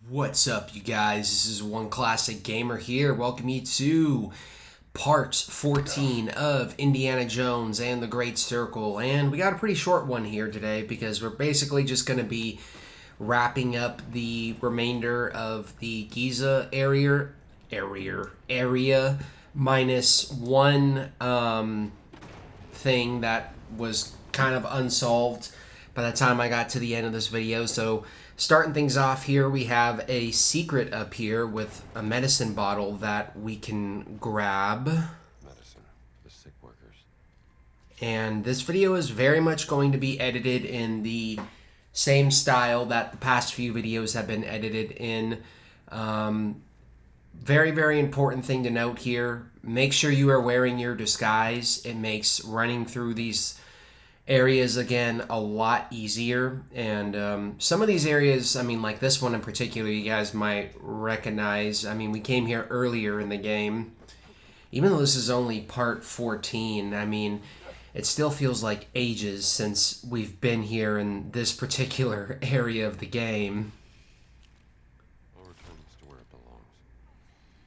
What's up, you guys? This is One Classic Gamer here. Welcome you to part 14 of Indiana Jones and the Great Circle. And we got a pretty short one here today because we're basically just going to be wrapping up the remainder of the Giza area minus one thing that was kind of unsolved by the time I got to the end of this video. So starting things off here, we have a secret up here with a medicine bottle that we can grab. Medicine, the sick workers. And this video is very much going to be edited in the same style that the past few videos have been edited in. Very, very important thing to note here. Make sure you are wearing your disguise. It makes running through these areas again a lot easier. And some of these areas, I mean, like this one in particular, you guys might recognize. I mean, we came here earlier in the game. Even though this is only part 14, I mean, it still feels like ages since we've been here in this particular area of the game.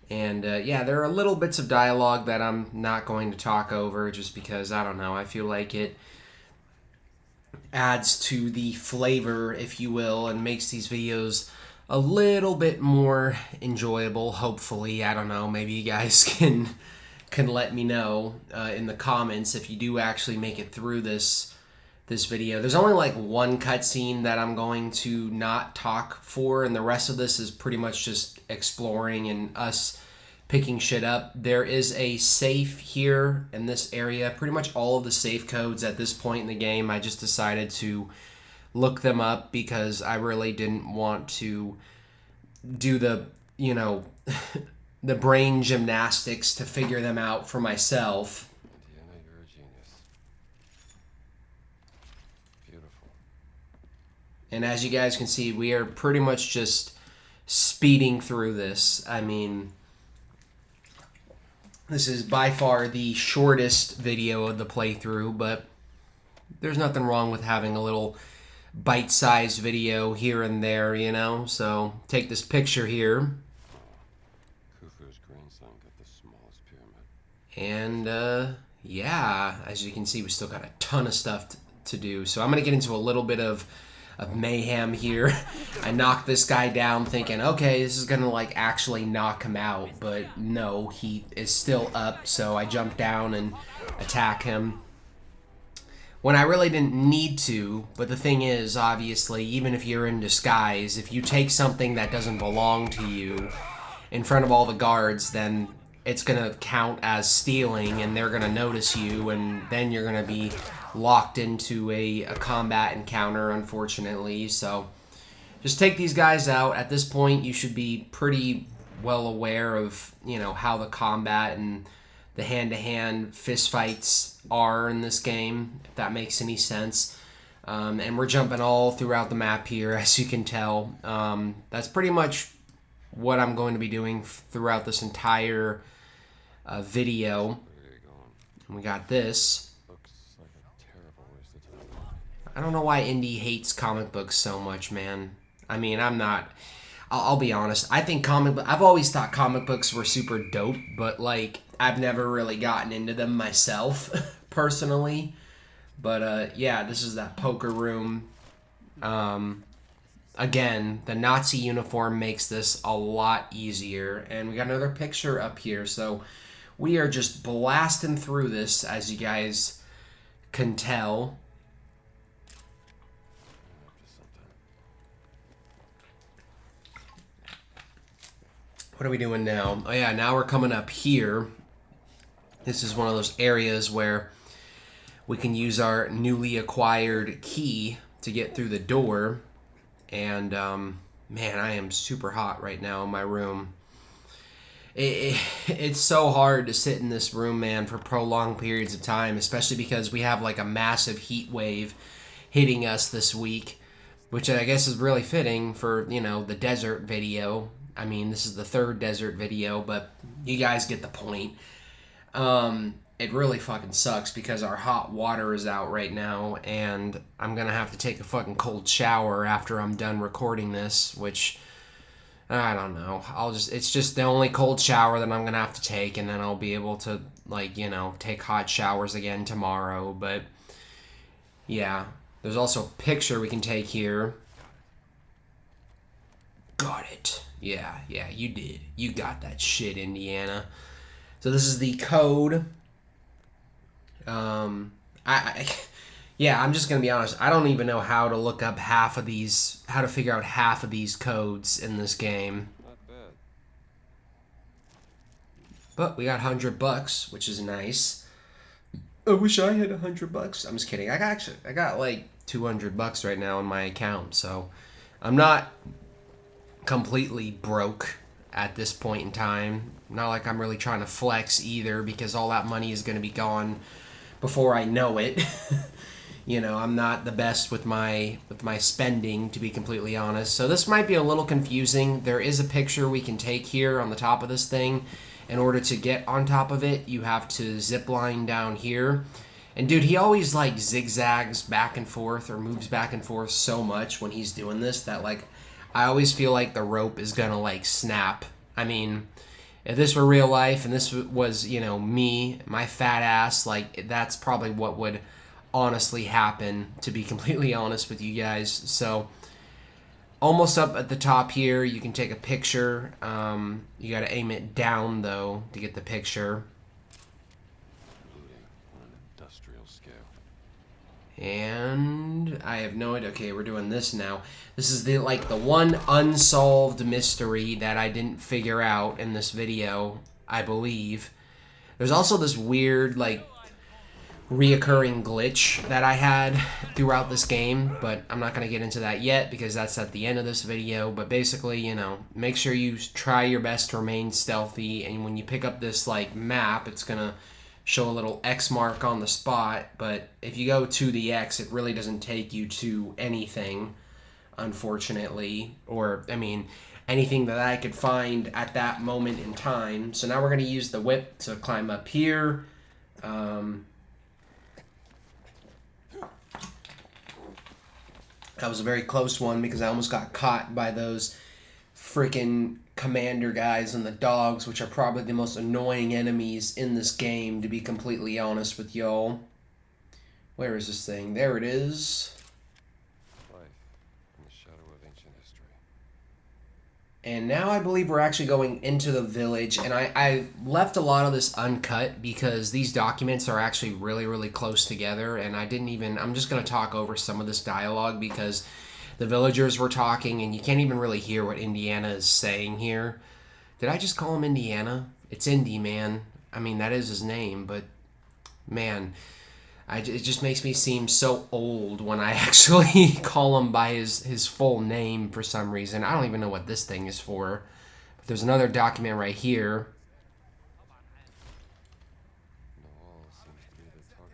And yeah, there are little bits of dialogue that I'm not going to talk over just because, I don't know, I feel like it adds to the flavor, if you will, and makes these videos a little bit more enjoyable, hopefully. I don't know, maybe you guys can let me know in the comments if you do actually make it through this video. There's only like one cutscene that I'm going to not talk for, and the rest of this is pretty much just exploring and us picking shit up. There is a safe here in this area. Pretty much all of the safe codes at this point in the game, I just decided to look them up because I really didn't want to do the, you know, the brain gymnastics to figure them out for myself. Indiana, you're a genius. Beautiful. And as you guys can see, we are pretty much just speeding through this. I mean, this is by far the shortest video of the playthrough, but there's nothing wrong with having a little bite-sized video here and there, you know? So take this picture here. Khufu's grandson got the smallest pyramid. And yeah, as you can see, we still got a ton of stuff to do. So I'm going to get into a little bit of mayhem here. I knocked this guy down thinking, okay, this is going to like actually knock him out. But no, he is still up. So I jump down and attack him when I really didn't need to. But the thing is, obviously, even if you're in disguise, if you take something that doesn't belong to you in front of all the guards, then it's going to count as stealing, and they're going to notice you, and then you're going to be locked into a combat encounter, unfortunately. So just take these guys out. At this point, you should be pretty well aware of, you know, how the combat and the hand-to-hand fistfights are in this game, if that makes any sense. And we're jumping all throughout the map here, as you can tell. That's pretty much what I'm going to be doing throughout this entire video. Where are you going? And we got this. Looks like a terrible waste of time. I don't know why Indy hates comic books so much, man. I mean, I'm not... I'll be honest. I think I've always thought comic books were super dope, but, like, I've never really gotten into them myself, personally. But, yeah, this is that poker room. Again, the Nazi uniform makes this a lot easier. And we got another picture up here, so we are just blasting through this, as you guys can tell. What are we doing now? Oh yeah, now we're coming up here. This is one of those areas where we can use our newly acquired key to get through the door. And man, I am super hot right now in my room. It's so hard to sit in this room, man, for prolonged periods of time, especially because we have like a massive heat wave hitting us this week, which I guess is really fitting for, you know, the desert video. I mean, this is the third desert video, but you guys get the point. It really fucking sucks because our hot water is out right now, and I'm gonna have to take a fucking cold shower after I'm done recording this, which I don't know. It's just the only cold shower that I'm going to have to take, and then I'll be able to, like, take hot showers again tomorrow. But, yeah. There's also a picture we can take here. Got it. Yeah, you did. You got that shit, Indiana. So this is the code. I yeah, I'm just gonna be honest. I don't even know how to look up how to figure out half of these codes in this game. Not bad. But we got $100, which is nice. I wish I had $100. I'm just kidding. I got like $200 right now in my account, so I'm not completely broke at this point in time. Not like I'm really trying to flex either, because all that money is going to be gone before I know it. I'm not the best with my spending, to be completely honest. So this might be a little confusing. There is a picture we can take here on the top of this thing. In order to get on top of it, you have to zip line down here. And dude, he always like zigzags back and forth or moves back and forth so much when he's doing this that like I always feel like the rope is gonna like snap. I mean, if this were real life and this was, me, my fat ass, like that's probably what would honestly happen, to be completely honest with you guys. So almost up at the top here, you can take a picture. You got to aim it down though to get the picture. Looting on an industrial scale. And I have no idea. Okay, we're doing this now. This is the one unsolved mystery that I didn't figure out in this video, I believe. There's also this weird reoccurring glitch that I had throughout this game, but I'm not going to get into that yet because that's at the end of this video. But basically, make sure you try your best to remain stealthy, and when you pick up this map, it's going to show a little X mark on the spot, but if you go to the X, it really doesn't take you to anything, unfortunately, or anything that I could find at that moment in time. So now we're going to use the whip to climb up here. That was a very close one because I almost got caught by those freaking commander guys and the dogs, which are probably the most annoying enemies in this game, to be completely honest with y'all. Where is this thing? There it is. Life in the shadow of ancient history. And now I believe we're actually going into the village, and I left a lot of this uncut because these documents are actually really, really close together, and I'm just going to talk over some of this dialogue because the villagers were talking, and you can't even really hear what Indiana is saying here. Did I just call him Indiana? It's Indy, man. I mean, that is his name, but man, it just makes me seem so old when I actually call him by his full name for some reason. I don't even know what this thing is for. But there's another document right here. Noel seems to be the talk of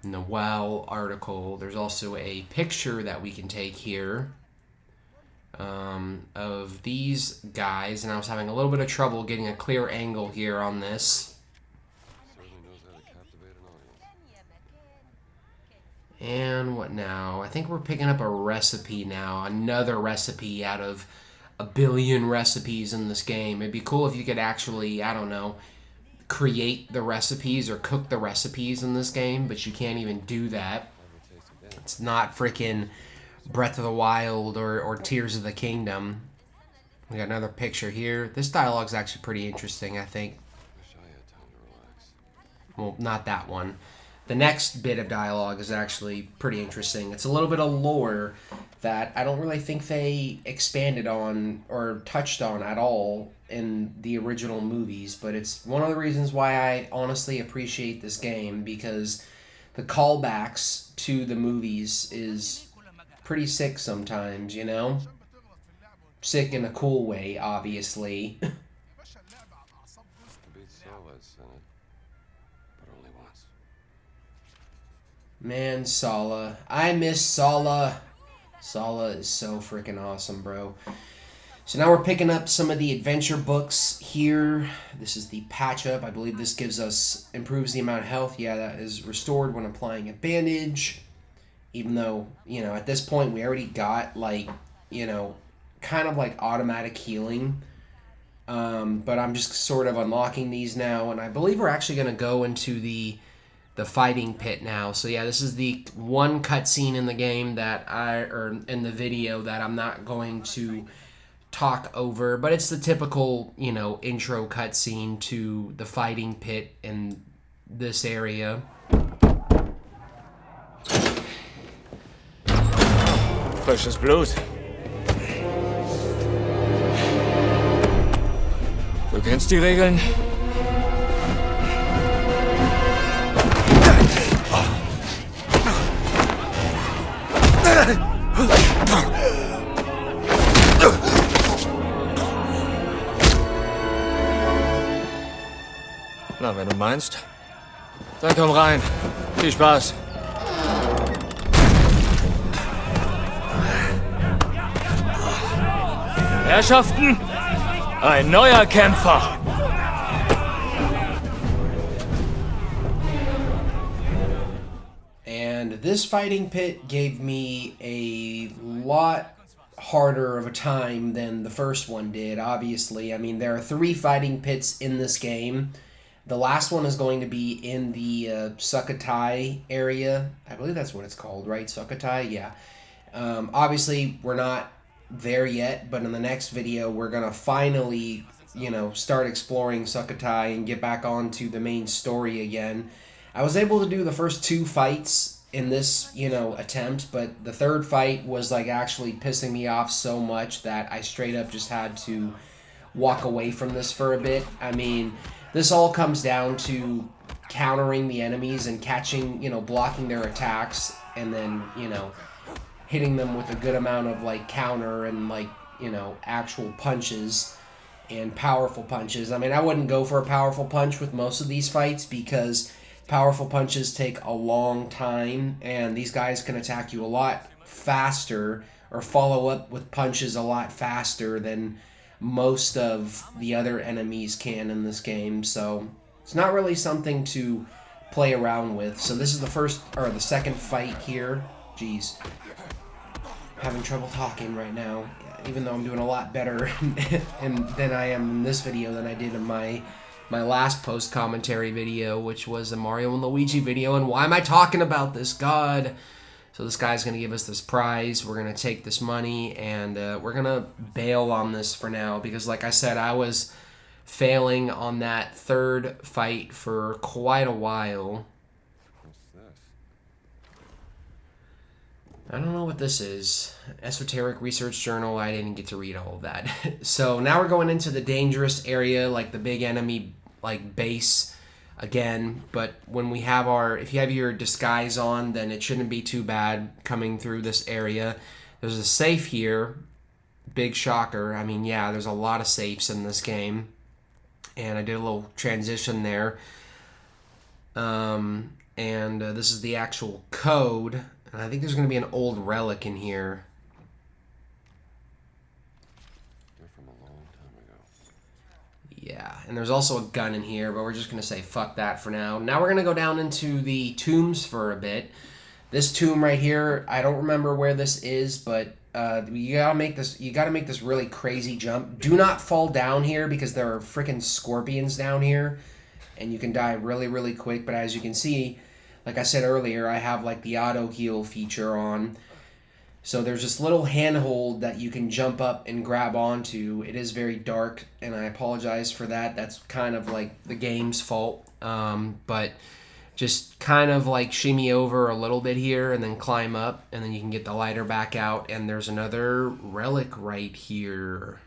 the town. Noel article. There's also a picture that we can take here of these guys, and I was having a little bit of trouble getting a clear angle here on this. Certainly knows how to captivate an audience. And what now? I think we're picking up a recipe now. Another recipe out of a billion recipes in this game. It'd be cool if you could actually, I don't know, create the recipes or cook the recipes in this game, but you can't even do that. Never tasted that. It's not freaking Breath of the Wild or Tears of the Kingdom. We got another picture here. This dialogue's actually pretty interesting, I think. Wish I had time to relax. Well, not that one. The next bit of dialogue is actually pretty interesting. It's a little bit of lore that I don't really think they expanded on or touched on at all in the original movies, but it's one of the reasons why I honestly appreciate this game, because the callbacks to the movies is pretty sick sometimes, Sick in a cool way, obviously. I beat Sala at Senate, but only once. Man, Sala. I miss Sala. Sala is so freaking awesome, bro. So now we're picking up some of the adventure books here. This is the patch up. I believe this improves the amount of health. Yeah, that is restored when applying a bandage. Even though, at this point we already got, kind kind of like automatic healing. But I'm just sort of unlocking these now, and I believe we're actually going to go into the fighting pit now. So yeah, this is the one cutscene in the game or in the video that I'm not going to talk over, but it's the typical, you know, intro cutscene to the fighting pit in this area. Frisches Blut. Du kennst die Regeln? Na, wenn du meinst. Dann komm rein. Viel Spaß. Herrschaften, ein neuer Kämpfer. And this fighting pit gave me a lot harder of a time than the first one did, obviously. I mean, there are 3 fighting pits in this game. The last one is going to be in the Sukhothai area. I believe that's what it's called, right? Sukhothai? Yeah. Obviously, we're not there yet, but in the next video, we're going to finally, you know, start exploring Sukhothai and get back onto the main story again. I was able to do the first 2 fights in this, you know, attempt, but the third fight was, like, actually pissing me off so much that I straight up just had to walk away from this for a bit. I mean, this all comes down to countering the enemies and catching, you know, blocking their attacks, and then, you know, hitting them with a good amount of, like, counter and, like, you know, actual punches and powerful punches. I mean, I wouldn't go for a powerful punch with most of these fights because powerful punches take a long time, and these guys can attack you a lot faster or follow up with punches a lot faster than most of the other enemies can in this game. So it's not really something to play around with. So this is the second fight here. Jeez. Having trouble talking right now, even though I'm doing a lot better than I am in this video than I did in my last post-commentary video, which was a Mario and Luigi video. And why am I talking about this? God. So this guy's going to give us this prize. We're going to take this money, and we're going to bail on this for now. Because like I said, I was failing on that third fight for quite a while. What's this? I don't know what this is. Esoteric Research Journal. I didn't get to read all of that. So now we're going into the dangerous area, like the big enemy, like, base again. But when we have if you have your disguise on, then it shouldn't be too bad coming through this area. There's a safe here. Big shocker. I mean, yeah, there's a lot of safes in this game. And I did a little transition there. And this is the actual code. And I think there's going to be an old relic in here. They're from a long time ago. Yeah, and there's also a gun in here, but we're just going to say fuck that for now. Now we're going to go down into the tombs for a bit. This tomb right here, I don't remember where this is, but you gotta make this really crazy jump. Do not fall down here because there are freaking scorpions down here, and you can die really, really quick. But as you can see, like I said earlier, I have like the auto heal feature on. So there's this little handhold that you can jump up and grab onto. It is very dark, and I apologize for that. That's kind of like the game's fault. But just kind of like shimmy over a little bit here and then climb up, and then you can get the lighter back out. And there's another relic right here.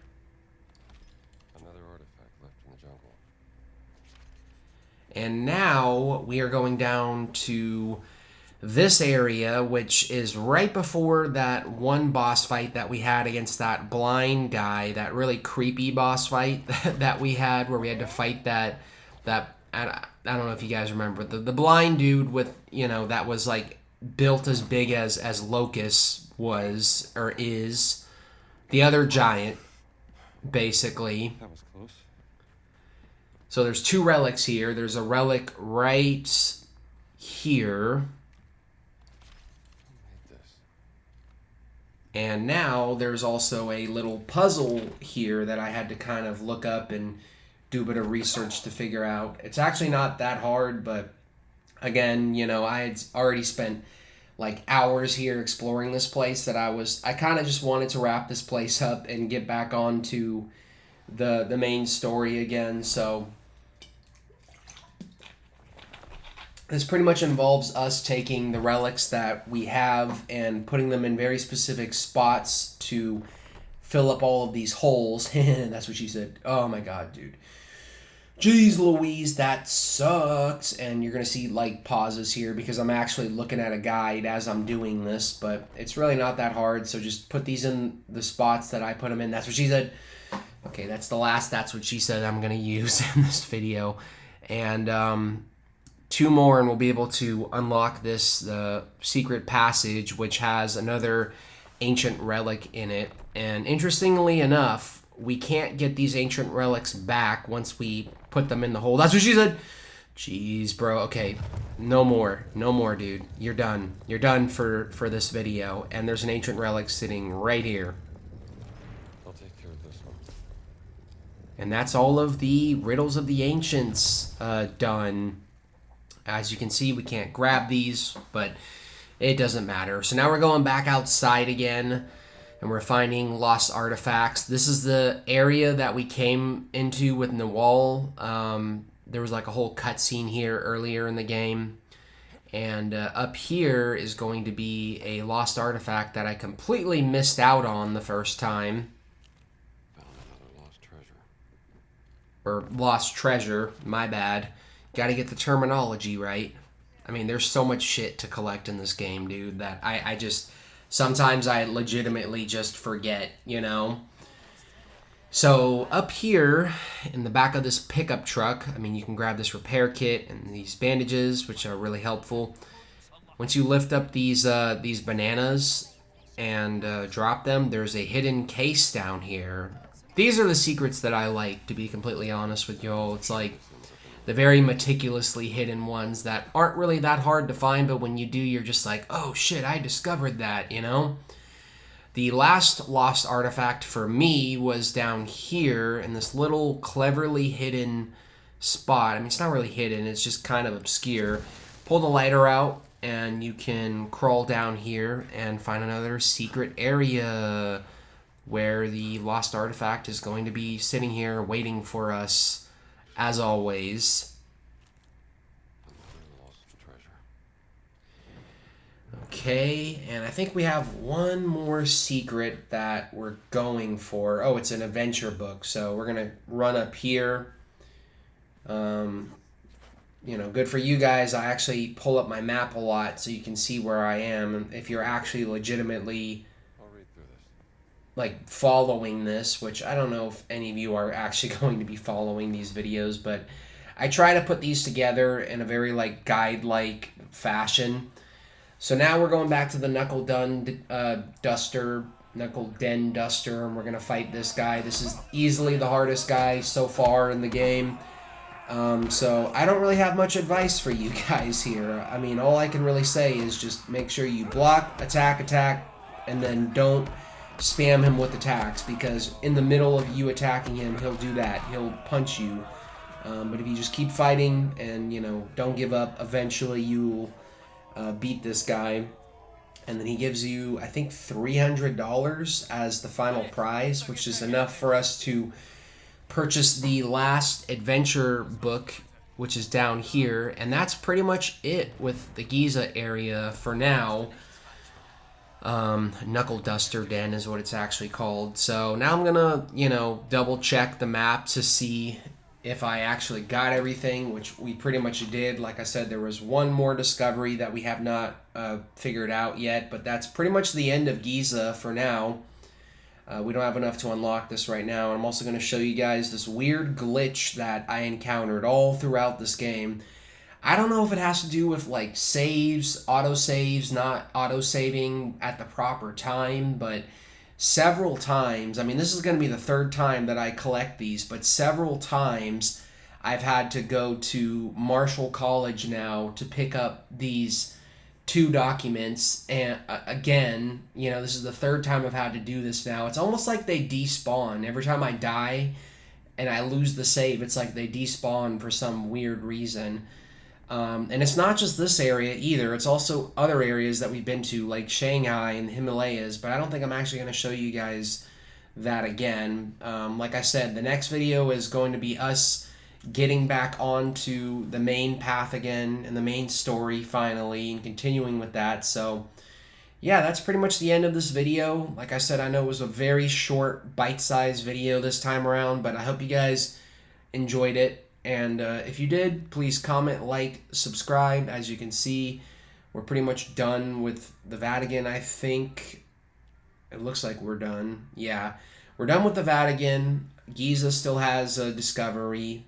Another artifact left in the jungle. And now we are going down to this area, which is right before that one boss fight that we had against that blind guy, that really creepy boss fight that we had, where we had to fight that I don't know if you guys remember, the blind dude with, you know, that was like built as big as Locust was or is, the other giant, basically. That was close. So there's 2 relics here. There's a relic right here. Who made this? And now there's also a little puzzle here that I had to kind of look up and do a bit of research to figure out. It's actually not that hard, but again, you know, I had already spent like hours here exploring this place that I kind of just wanted to wrap this place up and get back onto the main story again. So this pretty much involves us taking the relics that we have and putting them in very specific spots to fill up all of these holes. That's what she said. Oh my god, dude. Jeez Louise, that sucks. And you're going to see like pauses here because I'm actually looking at a guide as I'm doing this, but it's really not that hard. So just put these in the spots that I put them in. That's what she said. Okay, that's the last that's what she said I'm going to use in this video. And two more and we'll be able to unlock this secret passage, which has another ancient relic in it. And interestingly enough, we can't get these ancient relics back once we put them in the hole. That's what she said. Jeez, bro. Okay, no more, dude. You're done. You're done for this video. And there's an ancient relic sitting right here. I'll take care of this one. And that's all of the riddles of the ancients done. As you can see, we can't grab these, but it doesn't matter. So now we're going back outside again, and we're finding lost artifacts. This is the area that we came into with Nawal. There was like a whole cutscene here earlier in the game. And up here is going to be a lost artifact that I completely missed out on the first time. Found another lost treasure. Or lost treasure, my bad. Got to get the terminology right. I mean, there's so much shit to collect in this game, dude, that I just... Sometimes I legitimately just forget, you know? So, up here, in the back of this pickup truck, I mean, you can grab this repair kit and these bandages, which are really helpful. Once you lift up these bananas and drop them, there's a hidden case down here. These are the secrets that I like, to be completely honest with y'all. It's like the very meticulously hidden ones that aren't really that hard to find, but when you do, you're just like, oh shit, I discovered that, you know? The last lost artifact for me was down here in this little cleverly hidden spot. I mean, it's not really hidden, it's just kind of obscure. Pull the lighter out, and you can crawl down here and find another secret area where the lost artifact is going to be sitting here waiting for us. As always. Another lost treasure. Okay, and I think we have one more secret that we're going for. Oh, it's an adventure book, so we're going to run up here. You know, good for you guys. I actually pull up my map a lot so you can see where I am. If you're actually legitimately... I'll read through this. like following this, which I don't know if any of you are actually going to be following these videos, but I try to put these together in a very like guide-like fashion. So now we're going back to the Knuckle Den Duster, and we're gonna fight this guy. This is easily the hardest guy so far in the game. So I don't really have much advice for you guys here. I mean, all I can really say is just make sure you block, attack, and then don't spam him with attacks, because in the middle of you attacking him, he'll do that. He'll punch you. But if you just keep fighting and, you know, don't give up, eventually you'll beat this guy. And then he gives you, I think, $300 as the final prize, which is enough for us to purchase the last adventure book, which is down here. And that's pretty much it with the Giza area for now. Knuckle Duster Den is what it's actually called. So now I'm gonna, you know, double check the map to see if I actually got everything, which we pretty much did. Like I said, there was one more discovery that we have not figured out yet, but that's pretty much the end of Giza for now. We don't have enough to unlock this right now. I'm also going to show you guys this weird glitch that I encountered all throughout this game. I don't know if it has to do with like saves, autosaves, not autosaving at the proper time, but several times, I mean, this is going to be the third time that I collect these, but several times I've had to go to Marshall College now to pick up these 2 documents, and again, you know, this is the 3rd time I've had to do this now. It's almost like they despawn every time I die and I lose the save. It's like they despawn for some weird reason. And it's not just this area either. It's also other areas that we've been to, like Shanghai and the Himalayas, but I don't think I'm actually going to show you guys that again. Like I said, the next video is going to be us getting back onto the main path again and the main story finally and continuing with that. So yeah, that's pretty much the end of this video. Like I said, I know it was a very short bite-sized video this time around, but I hope you guys enjoyed it. And if you did, please comment, like, subscribe. As you can see, we're pretty much done with the Vatican, I think. It looks like we're done. Yeah, we're done with the Vatican. Giza still has a discovery.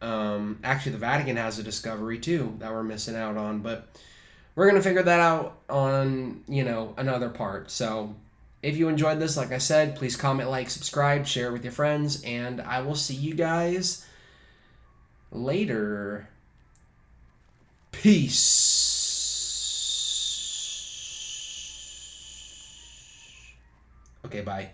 Actually, the Vatican has a discovery too that we're missing out on, but we're gonna figure that out on, you know, another part. So if you enjoyed this, like I said, please comment, like, subscribe, share with your friends, and I will see you guys later. Peace. Okay, bye.